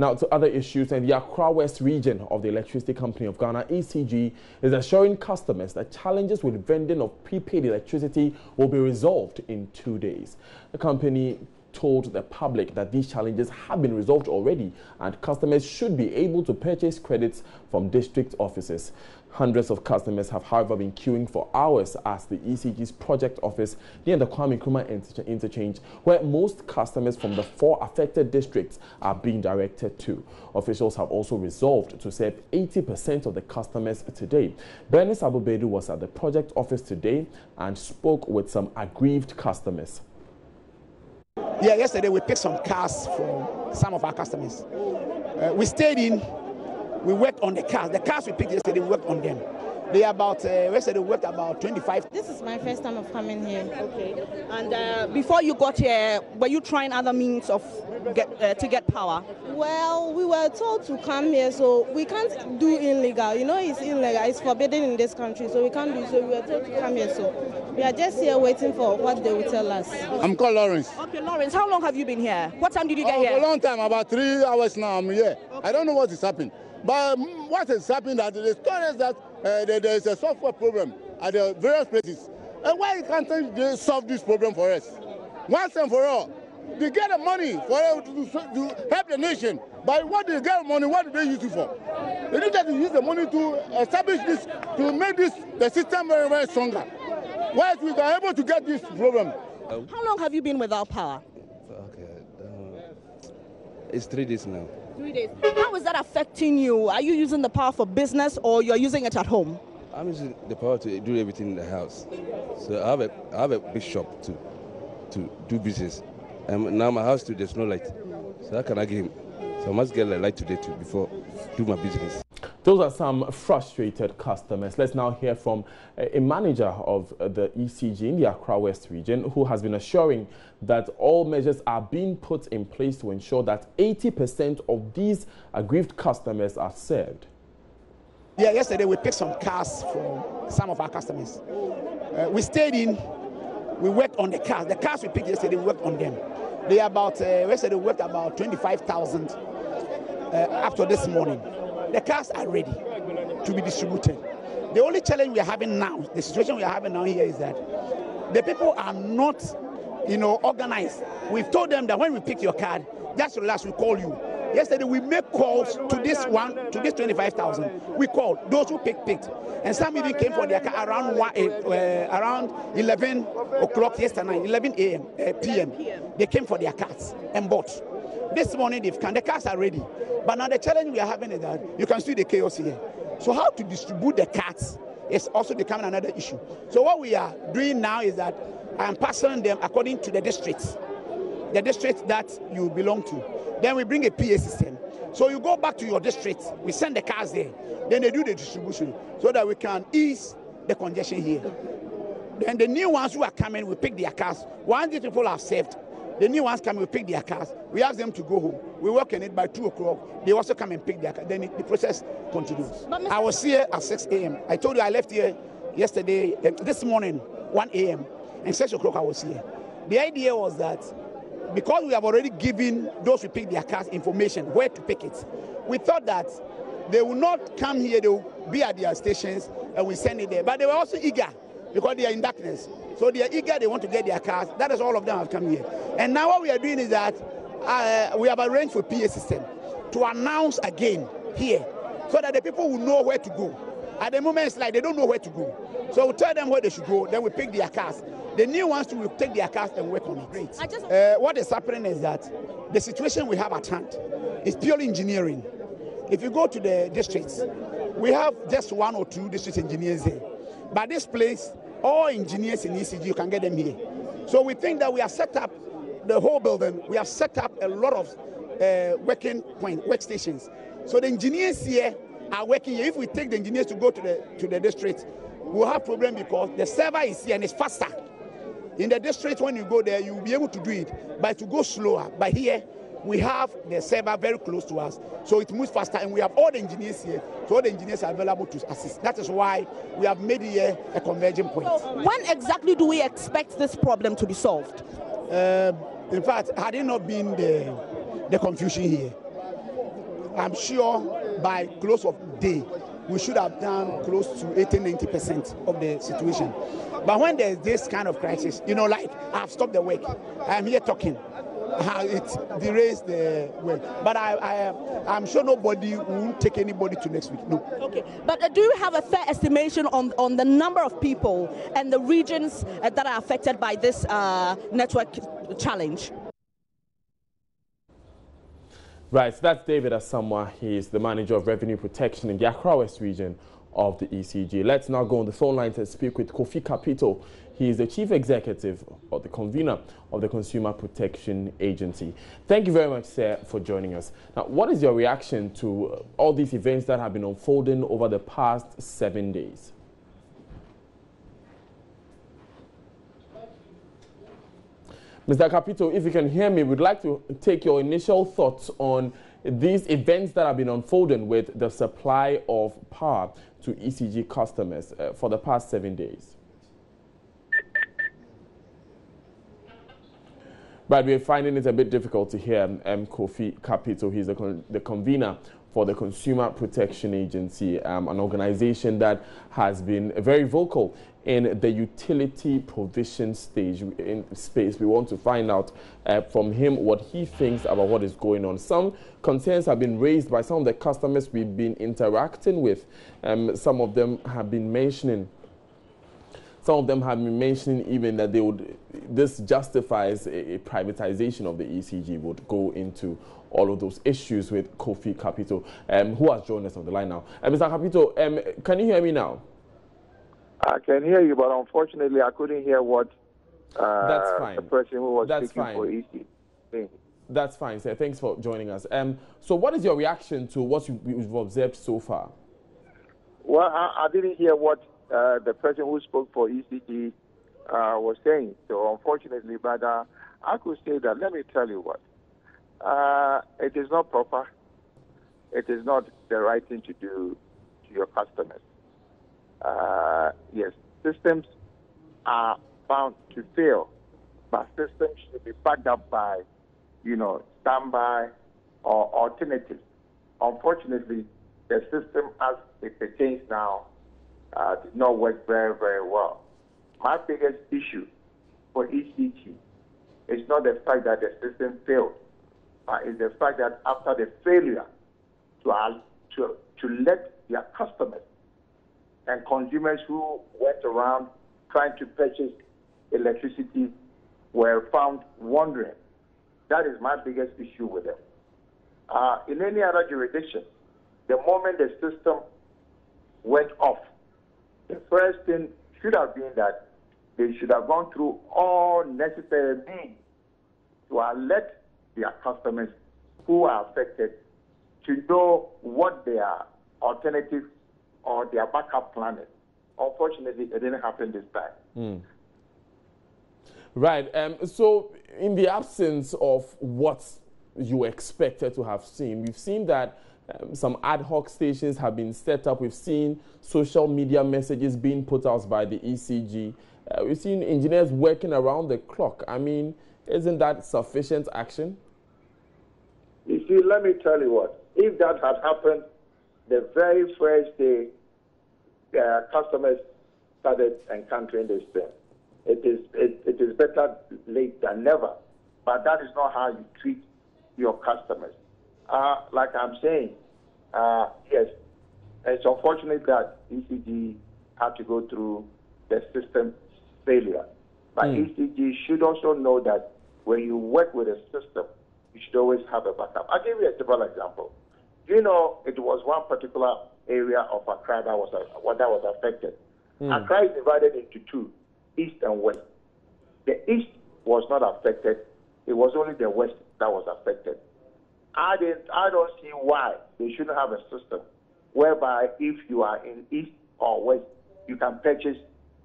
Now to other issues, and the Accra West region of the Electricity Company of Ghana, ECG, is assuring customers that challenges with vending of prepaid electricity will be resolved in 2 days. The company told the public that these challenges have been resolved already and customers should be able to purchase credits from district offices. Hundreds of customers have, however, been queuing for hours at the ECG's project office near the Kwame Nkrumah interchange, where most customers from the 4 affected districts are being directed to. Officials have also resolved to serve 80% of the customers today. Bernice Abubedu was at the project office today and spoke with some aggrieved customers. Yeah, yesterday we picked some cars from some of our customers. We stayed in, we worked on the cars. The cars we picked yesterday, we worked on them. They are about, yesterday we worked about 25. This is my first time of coming here. Okay. And before you got here, were you trying other means of to get power? Well, we were told to come here, so we can't do illegal. You know, it's illegal. It's forbidden in this country, so we can't do so. We were told to come here, so we are just here waiting for what they will tell us. I'm called Lawrence. Okay, Lawrence, how long have you been here? What time did you get here? A long time, about 3 hours now I'm here. Okay. I don't know what is happening. But what is happening that the story is that there is a software problem at the various places. And why can't they solve this problem for us? Once and for all. They get the money for to help the nation. But what they get money, what do they use it for? They need to use the money to establish this, to make the system very, very stronger. Why we are able to get this problem. How long have you been without power? Okay, it's 3 days now. 3 days. How is that affecting you? Are you using the power for business or you're using it at home? I'm using the power to do everything in the house. So I have a big shop to do business. And now my house too, there's no light. So how can I get him? So I must get a light today too before do my business. Those are some frustrated customers. Let's now hear from a manager of the ECG in the Accra West region who has been assuring that all measures are being put in place to ensure that 80% of these aggrieved customers are served. Yeah, yesterday we picked some cars from some of our customers. We stayed in, we worked on the cars. The cars we picked yesterday, we worked on them. They are about, yesterday we worked about 25,000 up to this morning. The cars are ready to be distributed. The only challenge we are having now, the situation we are having now here is that the people are not, organized. We've told them that when we pick your card, just relax, we call you. Yesterday we made calls to this 25,000. We called those who picked, and some even came for their car around 11 o'clock yesterday, 11 p.m. They came for their cards and bought. This morning they've come. The cars are ready, but now the challenge we are having is that you can see the chaos here. So how to distribute the cards is also becoming another issue. So what we are doing now is that I am passing them according to the districts that you belong to. Then we bring a PA system. So you go back to your district, we send the cars there, then they do the distribution so that we can ease the congestion here. Then the new ones who are coming, we pick their cars. Once these people are saved, the new ones come, we pick their cars. We ask them to go home. We work on it by 2 o'clock. They also come and pick their cars. Then the process continues. I was here at 6 a.m. I told you I left here yesterday, this morning, 1 a.m. And 6 o'clock I was here. The idea was that because we have already given those who pick their cars information where to pick it, we thought that they will not come here, they will be at their stations and we send it there. But they were also eager because they are in darkness. So they are eager, they want to get their cars. That is all of them have come here. And now what we are doing is that we have arranged for PA system to announce again here so that the people will know where to go. At the moment, it's like they don't know where to go. So we tell them where they should go, then we pick their cars. The new ones will take their cars and work on it. What is happening is that the situation we have at hand is purely engineering. If you go to the districts, we have just 1 or 2 district engineers here. But this place, all engineers in ECG, you can get them here. So we think that we have set up the whole building. We have set up a lot of workstations. So the engineers here are working here. If we take the engineers to go to the district, we'll have problem because the server is here and it's faster. In the district, when you go there, you'll be able to do it, but to go slower. But here, we have the server very close to us, so it moves faster, and we have all the engineers here, so all the engineers are available to assist. That is why we have made here a converging point. So when exactly do we expect this problem to be solved? In fact, had it not been the confusion here, I'm sure by close of day, we should have done close to 80-90% of the situation. But when there's this kind of crisis, like I've stopped the work, I'm here talking. It derails the work. But I'm sure nobody will take anybody to next week. No. Okay. But do you have a fair estimation on the number of people and the regions that are affected by this network challenge? Right, so that's David Asamoah. He is the manager of revenue protection in the Accra West region of the ECG. Let's now go on the phone line to speak with Kofi Capito. He is the chief executive or the convener of the Consumer Protection Agency. Thank you very much, sir, for joining us. Now, what is your reaction to all these events that have been unfolding over the past 7 days? Mr. Capito, if you can hear me, we'd like to take your initial thoughts on these events that have been unfolding with the supply of power to ECG customers for the past 7 days. But we're finding it a bit difficult to hear Kofi Capito. He's the convener for the Consumer Protection Agency, an organization that has been very vocal in the utility provision space. We want to find out from him what he thinks about what is going on. Some concerns have been raised by some of the customers we've been interacting with. Some of them have been mentioning even that this justifies a privatization of the ECG, would go into all of those issues with Kofi Capito, who has joined us on the line now. Mr. Capito, can you hear me now? I can hear you, but unfortunately I couldn't hear what That's fine. the person who was That's speaking fine. for ECG. That's fine, sir. Thanks for joining us. So what is your reaction to what you've observed so far? Well, I didn't hear what the person who spoke for ECG was saying, so unfortunately, but I could say that, let me tell you what, it is not proper, it is not the right thing to do to your customers. Yes, systems are bound to fail, but systems should be backed up by, standby or alternatives. Unfortunately, the system as it pertains now did not work very, very well. My biggest issue for ECG is not the fact that the system failed, but it's the fact that after the failure to let their customers and consumers who went around trying to purchase electricity were found wandering. That is my biggest issue with them. In any other jurisdiction, the moment the system went off, the first thing should have been that they should have gone through all necessary means to alert their customers who are affected to know what their alternative or their backup plan is. Unfortunately, it didn't happen this time. Right. So in the absence of what you expected to have seen, we've seen that some ad hoc stations have been set up. We've seen social media messages being put out by the ECG. We've seen engineers working around the clock. I mean, isn't that sufficient action? You see, let me tell you what. If that had happened the very first day customers started encountering this thing, it is better late than never. But that is not how you treat your customers. Like I'm saying, yes, it's unfortunate that ECG had to go through the system failure. But ECG should also know that when you work with a system, you should always have a backup. I'll give you a simple example. You know, it was one particular area of Accra that was affected. Accra is divided into two, east and west. The east was not affected. It was only the west that was affected. I don't see why they shouldn't have a system whereby if you are in east or west, you can purchase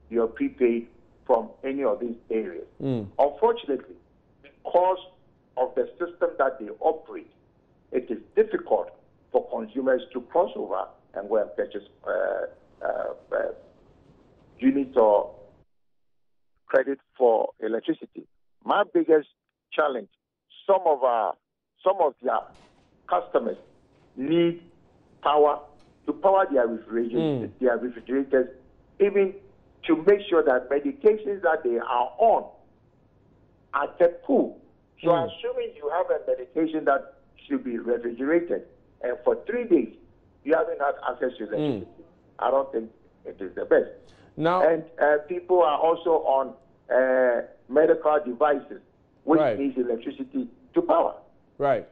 your prepaid from any of these areas. Unfortunately, because of the system that they operate, it is difficult for consumers to cross over and go and purchase units or credit for electricity. My biggest challenge, some of their customers need power to power their refrigerators, even to make sure that medications that they are on are kept cool. So assuming you have a medication that should be refrigerated, and for 3 days you haven't had access to electricity, I don't think it is the best. Now, and people are also on medical devices, which needs electricity to power. Right.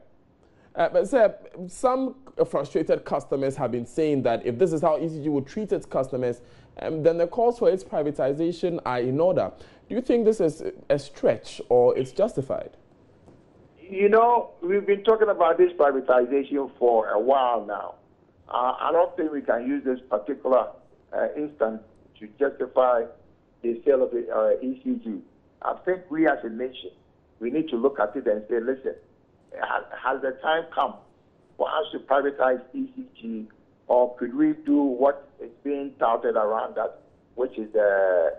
But sir, some frustrated customers have been saying that if this is how ECG will treat its customers, then the calls for its privatization are in order. Do you think this is a stretch or it's justified? You know, we've been talking about this privatization for a while now. I don't think we can use this particular instance to justify the sale of the ECG. I think we as a nation, we need to look at it and say, listen, has the time come for us to privatize ECG, or could we do what is being touted around that, which is the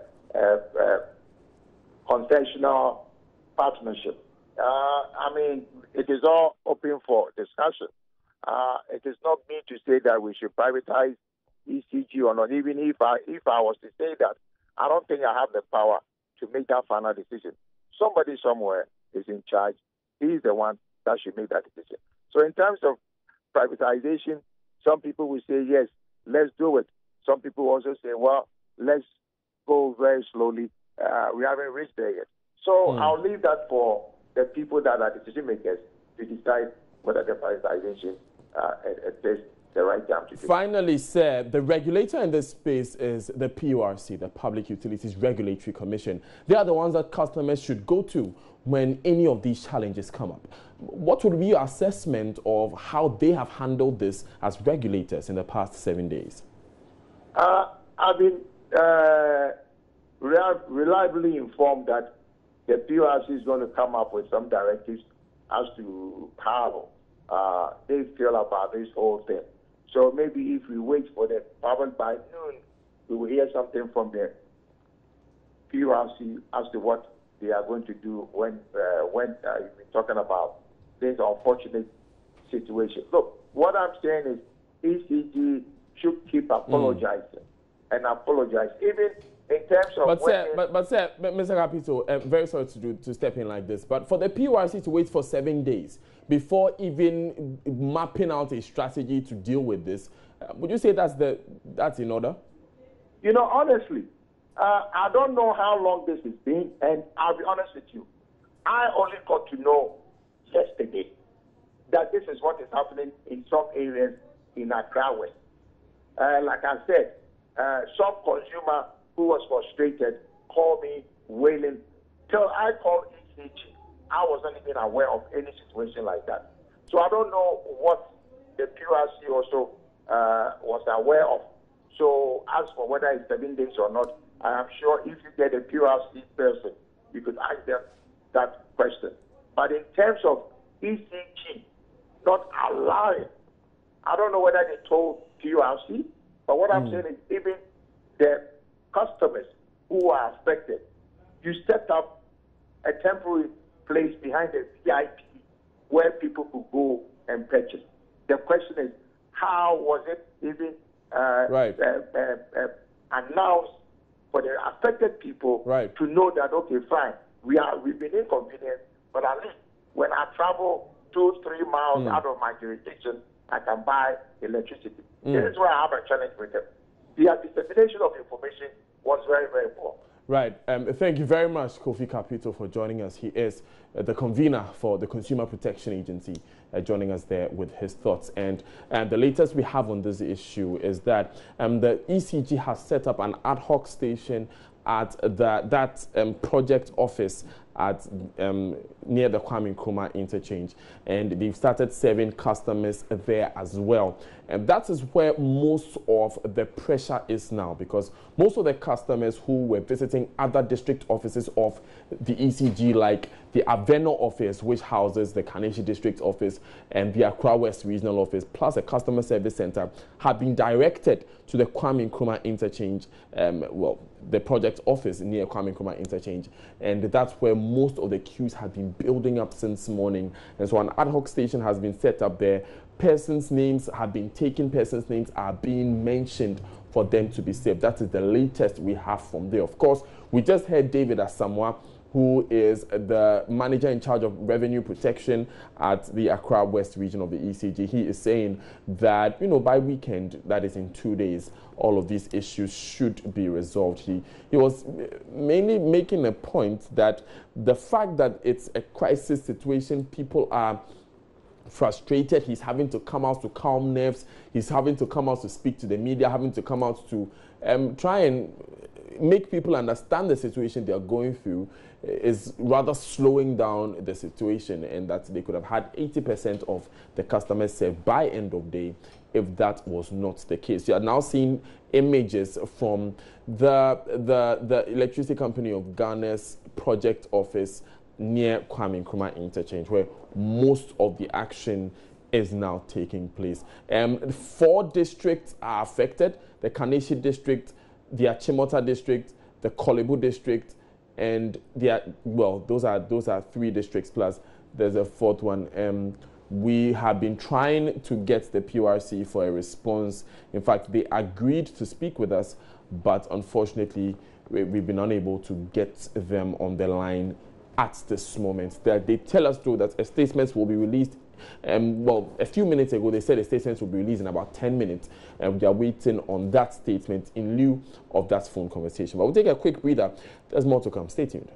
concessional partnership? I mean, it is all open for discussion. It is not me to say that we should privatize ECG or not. Even if I was to say that, I don't think I have the power to make that final decision. Somebody somewhere is in charge. He's the one that should make that decision. So in terms of privatization, some people will say, yes, let's do it. Some people also say, well, let's go very slowly. We haven't reached there yet. So I'll leave that for the people that are decision makers to decide whether the privatization is the right time to do. Finally, sir, the regulator in this space is the PURC, the Public Utilities Regulatory Commission. They are the ones that customers should go to when any of these challenges come up. What would be your assessment of how they have handled this as regulators in the past 7 days? I've been reliably informed that the PURC is going to come up with some directives as to how they feel about this whole thing. So maybe if we wait for the public by noon, we will hear something from the PURC as to what they are going to do when we're talking about this unfortunate situation. Look, what I'm saying is ECG should keep apologizing and apologize, even in terms of. But sir, Mr. Capito, very sorry to step in like this, but for the PURC to wait for 7 days before even mapping out a strategy to deal with this, would you say that's in order? You know, honestly, I don't know how long this has been, and I'll be honest with you. I only got to know yesterday that this is what is happening in some areas in Accra West. Like I said, some consumer who was frustrated called me wailing. Till I called ECG, I wasn't even aware of any situation like that. So I don't know what the PURC also was aware of. So as for whether it's 7 days or not, I am sure if you get a PURC person, you could ask them that question. But in terms of ECG not allowing, I don't know whether they told PURC, but what I'm saying is even the customers who are affected, you set up a temporary place behind the VIP where people could go and purchase. The question is, how was it even announced for the affected people to know that, okay, fine, we've been inconvenienced, but at least when I travel 2-3 miles out of my jurisdiction, I can buy electricity. This is where I have a challenge with them. The dissemination of information was very, very poor. Right. Thank you very much, Kofi Capito, for joining us. He is the convener for the Consumer Protection Agency, joining us there with his thoughts. And the latest we have on this issue is that the ECG has set up an ad hoc station at that project office at near the Kwame Nkrumah interchange, and they've started serving customers there as well. And that is where most of the pressure is now, because most of the customers who were visiting other district offices of the ECG, like the Aveno office, which houses the Kaneshie district office and the Accra West regional office, plus a customer service center, have been directed to the Kwame Nkrumah interchange, the project office near Kwame Nkrumah interchange, and that's where most of the queues have been building up since morning. And so an ad hoc station has been set up there persons' names have been taken, persons' names are being mentioned for them to be saved. That is the latest we have from there. Of course, we just heard David Asamoah, who is the manager in charge of revenue protection at the Accra West region of the ECG. He is saying that, by weekend, that is in 2 days, all of these issues should be resolved. He was mainly making a point that the fact that it's a crisis situation, people are frustrated. He's having to come out to calm nerves. He's having to come out to speak to the media, having to come out to try and make people understand the situation they are going through, is rather slowing down the situation, and that they could have had 80% of the customers served by end of day if that was not the case. You are now seeing images from the Electricity Company of Ghana's project office near Kwame Nkrumah interchange, where most of the action is now taking place. 4 districts are affected: the Kaneshie district, the Achimota district, the Kolebu district, and those are 3 districts plus there's a 4th one. We have been trying to get the PRC for a response. In fact, they agreed to speak with us, but unfortunately, we've been unable to get them on the line at this moment. They tell us, though, that a statement will be released. A few minutes ago, they said a statement will be released in about 10 minutes, and we are waiting on that statement in lieu of that phone conversation. But we'll take a quick breather. There's more to come. Stay tuned.